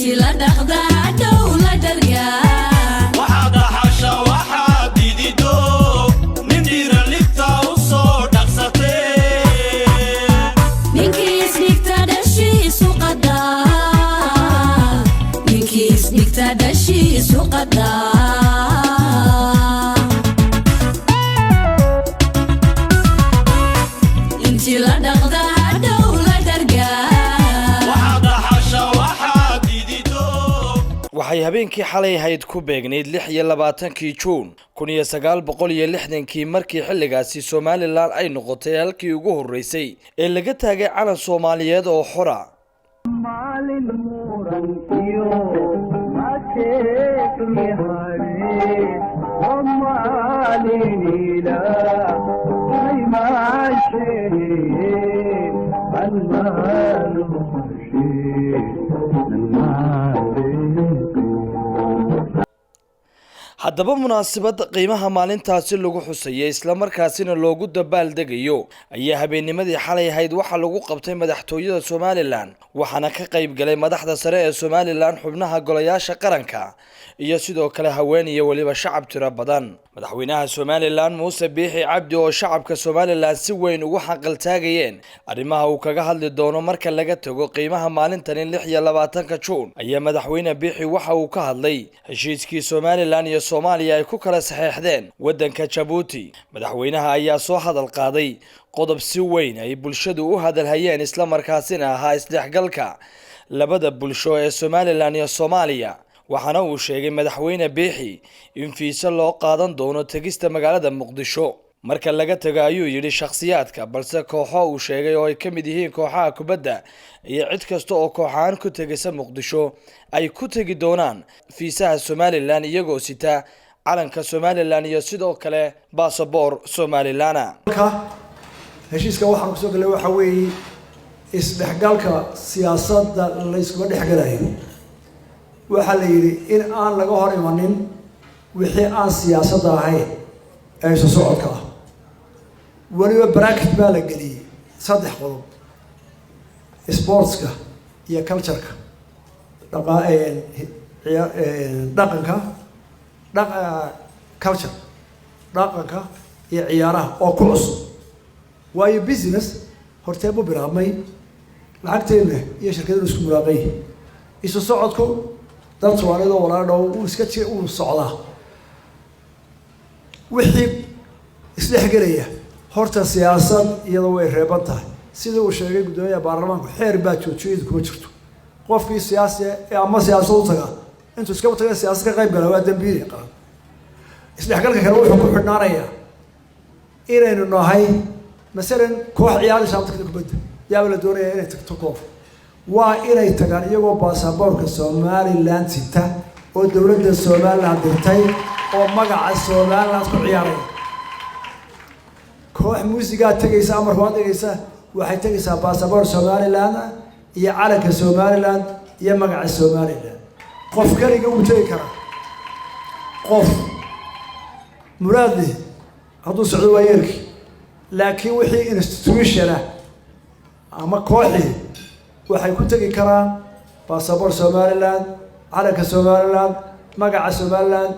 انتي لا دغدا دولة درقا وحاد حاشا وحاد ديدو ندير اللي بتاوصو دقستي نينكي اسمك تدشي سوق الدار نينكي اسمك تدشي سوق الدار انتي لا دغدا دولة درقا وحاد حاشا وحاد ديدو waxay habeenkii xalay ahayd ku beegnayd 26 Juun 1960kii markii xilligaasi Soomaaliland ay noqotay halkii ugu horeysay ee laga taagay calan Soomaaliyeed oo xora maalin muran iyo mateekni hare maalin ila ay maashee almaalu haddaba munaasabad qiimaha maalintaasi lagu xusayay isla markaasina loogu dabaaldegayo ayaa habeennimadii xalay ahayd waxa lagu qabtay madaxtooyada Soomaaliland waxaana ka qayb galay madaxda sare ee Soomaaliland xubnaha golayaasha qaranka iyo sidoo kale haween iyo waliba shacab tiro badan madaxweynaha Soomaaliland Muuse Biixi Cabdi oo shacabka Soomaaliland si weyn ugu xaqal taagayeen arrimaha uu kaga hadli doono marka laga tago qiimaha maalintan 26 Juun ayaa madaxweyne Biixi waxa uu ka hadlay heshiiskii Soomaaliland iyo Soomaaliya ay ku kala saxeexdeen wadanka Djibouti madaxweynaha ayaa soo hadal qaaday qodob si weyn ay bulshadu u hadal hayeen isla markaasina ahaa isdhexgalka labada bulsho ee Soomaaliland iyo Soomaaliya waxaana uu sheegay madaxweyne Biixi in fiisa loo qaadan doono tagista magaalada Muqdisho marka laga tago ayuu yiri shakhsiyaadka balse kooxo uu sheegay oo ay ka mid yihiin kooxaha kubadda iyo cid kasta oo kooxaan ku tagaysa Muqdisho ay ku tagi doonaan fiisaha Soomaaliland iyagoo sita calanka Soomaaliland iyo sidoo kale baasaboor Soomaaliland heshiiska waxaan ku soo galay waxa weeye isdhexgalka siyaasadda la isku dhexgalayo waxa la yiri in aan laga hor imanin wixii aan siyaasadda ahayn ay soo socodka waliba bracket baa la geliyay saddex qodob sportska iyo culture-ka dhaqanka culture dhaqanka iyo ciyaaraha oo ku cusub waayo business horteed buu bilaabmay lacagteena iyo shirkadda isku muraaqay isu socodku dad Soomaaliyeed oo walaalo uu iska jir uu socdaa wixii isdhexgalaya horta siyaasad iyadoo way reeban tahay sida uu sheegay gudoomiyaha baarlamaanku xeer baa joojiyay kuma jirto qofkii siyaasi ama siyaasad u taga intuu iska taga siyaasad ka qayb galay waa dambiil qaran isdhexgalka kale wuxuu ku xidhnaanayaa inaynu nahay masalan koox ciyaar shaabta kubadda yaa la doonayaa inay tagto koox waa inay tagaan iyagoo baasaboorka Soomaaliland sita oo dawladda Soomaaliland dirtay oo magaca Soomaaliland ku ciyaaray koox muusiga tagaysa ama ruwaad tagaysa waxay tagaysaa baasaboor Soomaaliland iyo calanka Soomaaliland iyo magaca Soomaaliland qof kaliya uu tagi kara qof muraadi hadduu socdo waa yeelki laakiin wixii institution ama kooxi waxay ku tagi karaan baasaboor Soomaaliland calanka Soomaaliland magaca Soomaaliland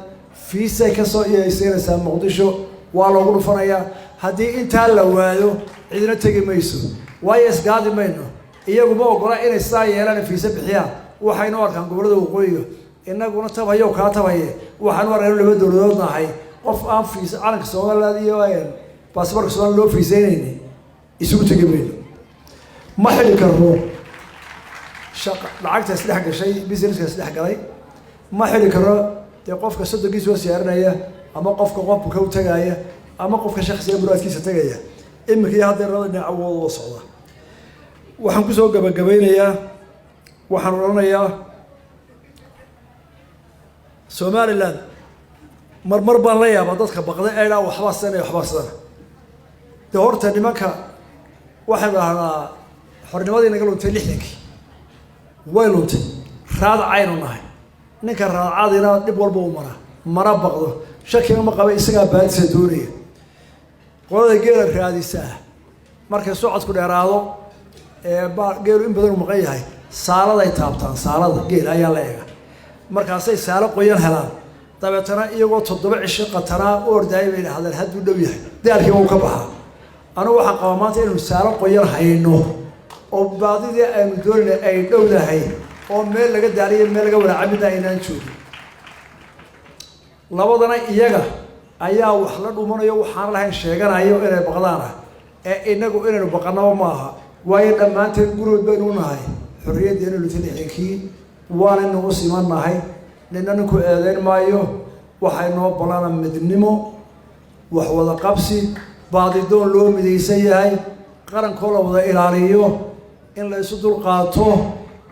fiisa ka soo yeeysaysa Muqdisho waa loogu dhufanayaa haddii inta la waayo cidina tagi mayso way isgaadi mayno iyagu ma ogola inay saa yeelaan fiisa bixiyaan waxaynu arkaan gobolada waqooyiga inaguna tabayo ka tabaye waxaanu aragno laba dawladood nahay qof aan fiisa calanka Soomaaliland iyo baasaboorka Soomaaliland loo fiisaynayni isugu tagi mayno ma xili karno lacagta isdhex gashay businesska isdhex galay ma xili karo dee qofka sodonkiisa oo siyaarinaya ama qofka ka u tagaya ama qofka shakhsiga muraadkiisa tagaya imika iyo hadda rabada dhinac awood oo socda waxaan ku soo gabagabeynayaa waxaan oranayaa Soomaaliland mar baan la yaabaa dadka baqday ee dhaa waxba sana de horta nimanka waxay dhahnaa xornimadii naga luntay 60kii way luntay raad aynu nahay ninka raacadina dib walba u mara baqdo shaki ma qaba isaga baadisa doonaya qolada geela raadisa markay socodku dheeraado ee geelu in badan u maqan yahay saaladay taabtaan saalada geel ayaa la eega markaasay saalo qoyan helaan dabeetana iyagoo 7 cisho qatanaa u ordaayay bay hadal hadduu dhow yahay daalkii uu ka baxaa anigu waxaan qabaa maanta inuu saalo qoyan hayno oo baadidii aynu doonayna ay dhowdahay oo meel laga daaliyo meel laga wada cabida aynaan joogin labadana iyaga ayaa wax la dhumanayo waxaan lahayn sheeganayo inay baqdaan ee inagu inaynu baqanaba maaha waayo dhammaanteen gurigood baynu nahay xorriyaddeena lutalixinkii waanaynu u simannahay nina ninku eedayn maayo waxay noo balana midnimo wax wada qabsi baadidoon loo midaysan yahay qarankoo la wada ilaaliyo in la isu dulqaato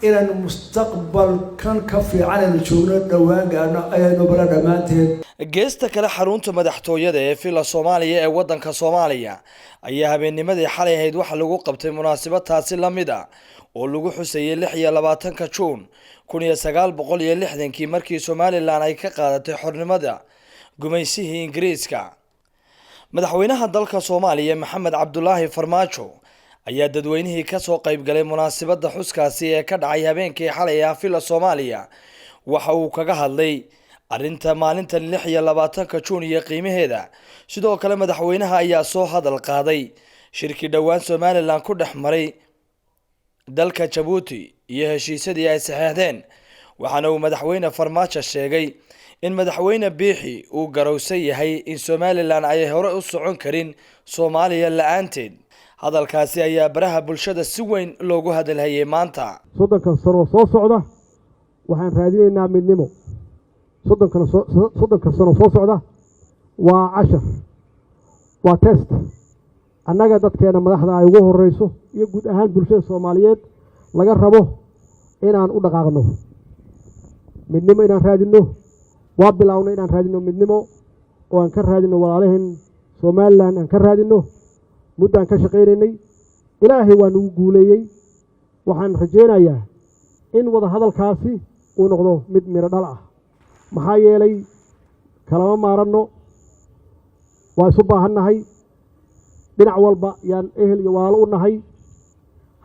inaynu mustaqbalkan ka fiican aynu joogno dhowaan gaarno ayaynu bala dhammaanteed geesta kale xarunta madaxtooyada ee Villa Soomaaliya ee waddanka Soomaaliya ayaa habeennimadii xalay ahayd waxa lagu qabtay munaasabad taasi la mid ah oo lagu xusayay 26 Juun 1960 markii Somaliland ay ka qaadatay xornimada gumaysihii Ingiriiska madaxweynaha dalka Soomaaliya Maxamed Cabdullaahi Farmaajo ayaa dadweynihii ka soo qayb galay munaasabada xuskaasi ee ka dhacay habeenkii xalay ah Villa Soomaaliya waxa uu kaga hadlay arrinta maalinta 26 Juun iyo qiimaheeda sidoo kale madaxweynaha ayaa soo hadal qaaday shirki dhawaan Somaliland ku dhaxmaray dalka Djibouti iyo heshiisyadii ay saxeexdeen waxaana uu madaxweyne Farmaajo sheegay in madaxweyne Biixi uu garowsan yahay in Somaliland ay hore u socon karin Soomaaliya la'aanteed hadalkaasi ayaa baraha bulshada si weyn loogu hadalhayay maanta 30 sano soo socda waxaan raadinaynaa midnimo 30 sano soo socda waa 10 waa test annaga dadkeena madaxda ay ugu horeyso iyo guud ahaan bulshada Soomaaliyeed laga rabo inaan u dhaqaaqno midnimo inaan raadino waa bilawnay inaan raadino midnimo oo aan ka raadino walaalahan Somaliland aan ka raadino muddaan ka shaqeynay ilaahay waa nagu guuleeyay waxaan rajeynayaa in wada hadalkaasi uu noqdo mid miro dhal ah maxaa yeelay kalama maarano waa isu baahannahay dhinac walba yaan ehel iyo walaalo u nahay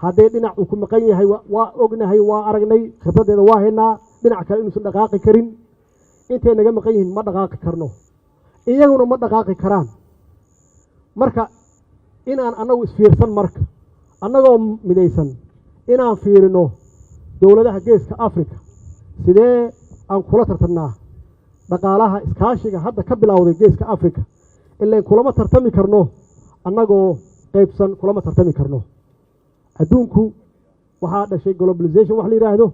haddii dhinac uu ku maqan yahay waa ognahay waa aragnay khibradeeda waa haynaa dhinac kale inuusan dhaqaaqi karin intay naga maqan yihiin ma dhaqaaqi karno iyaguna ma dhaqaaqi karaan marka inaan annagu isfiirsan marka annagoo midaysan inaan fiirino dowladaha geeska Afrika sidee aan kula tartanaa dhaqaalaha iskaashiga hadda ka bilowday geeska Afrika ilaa kulama tartami karno annagoo qaybsan kulama tartami karno adduunku waxaa dhashay globalization wax la yiraahdo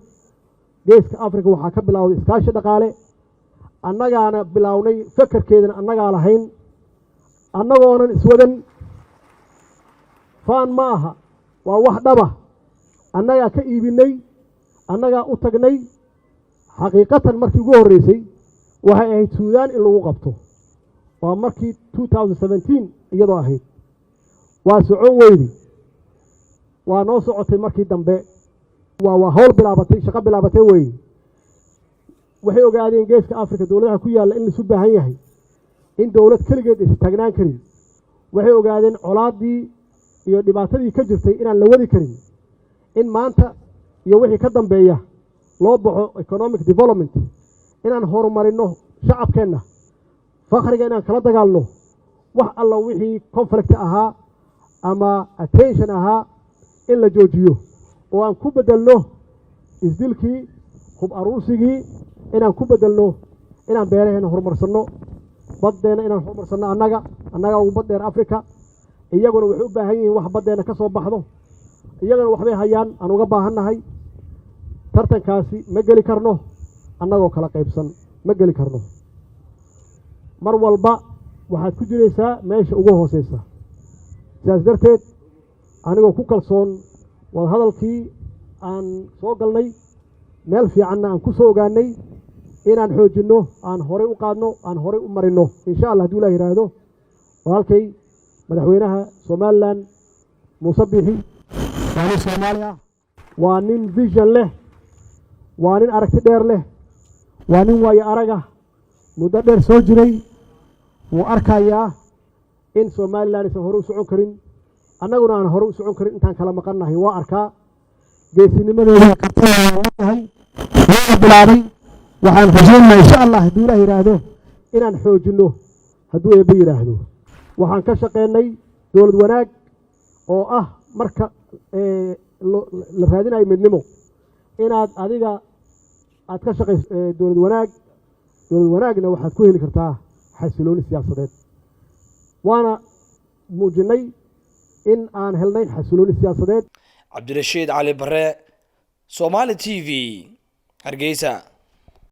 geeska Afrika waxaa ka bilowday iskaashi dhaqaale annagaana bilownay fakarkeedana annagaa lahayn annagoonan iswadan faan ma aha waa wax dhaba annagaa ka iibinay annagaa u tagnay xaqiiqatan markii ugu horeysay waxay ahayd Suudaan in lagu qabto waa markii 2017 iyadoo ahayd waa socon weydi waa noo socotay markii dambe waa hawl bilaabatay shaqo bilaabatay weey waxay ogaadeen geeska Afrika dawladaha ku yaala in la isu baahan yahay in dawlad kaligeed istaagnaan karin waxay ogaadeen colaadii iyo dhibaatadii ka jirtay inaan la wadi karin in maanta iyo wixii ka dambeeya loo baxo economic development inaan horumarino shacabkeena faqriga inaan kala dagaalno wax alla wixii conflict ahaa ama attention ahaa in la joojiyo oo aan ku bedelno isdilkii hub aruursigii inaan ku bedelno inaan beeraheena horumarsano baddeena inaan horumarsano annaga ugu baddeer Afrika iyaguna waxay u baahan yihiin wax baddeena ka soo baxdo iyaguna waxbay hayaan aan uga baahannahay tartankaasi ma geli karno annagoo kala qaybsan ma geli karno mar walba waxaad ku jiraysaa meesha ugu hooseysa sidaas darteed anigoo ku kalsoon wada hadalkii aan soo galnay meel fiicanna aan ku soo ogaanay inaan xoojino aan hore u qaadno aan hore u marino insha Allah haduu Ilaahay yiraahdo walaalkay madaxweynaha Somaliland Muuse Biixi waa Soomaaliya waa nin vision leh waa nin aragti dheer leh waa nin waayo araga muddo dheer soo jiray wuu arkayaa in Somaliland aysan hore u socon karin annaguna aan hore u socon karin intaan kala maqannahay waa arkaa geesinimadooda qabtay waana bilaabay waxaan rajaynayaa insha allah hadduu ilaah yidhaahdo inaan xoojinno hadduu eebbe yidhaahdo waxaan ka shaqeynay dowlad wanaag oo ah marka la raadinayo midnimo inaad adiga aad ka shaqayso dowlad wanaagna waxaad ku heli kartaa xasilooni siyaasadeed waana muujinay in aan helnay xasilooni siyaasadeed cabdirashiid cali bare Somali TV Hargeysa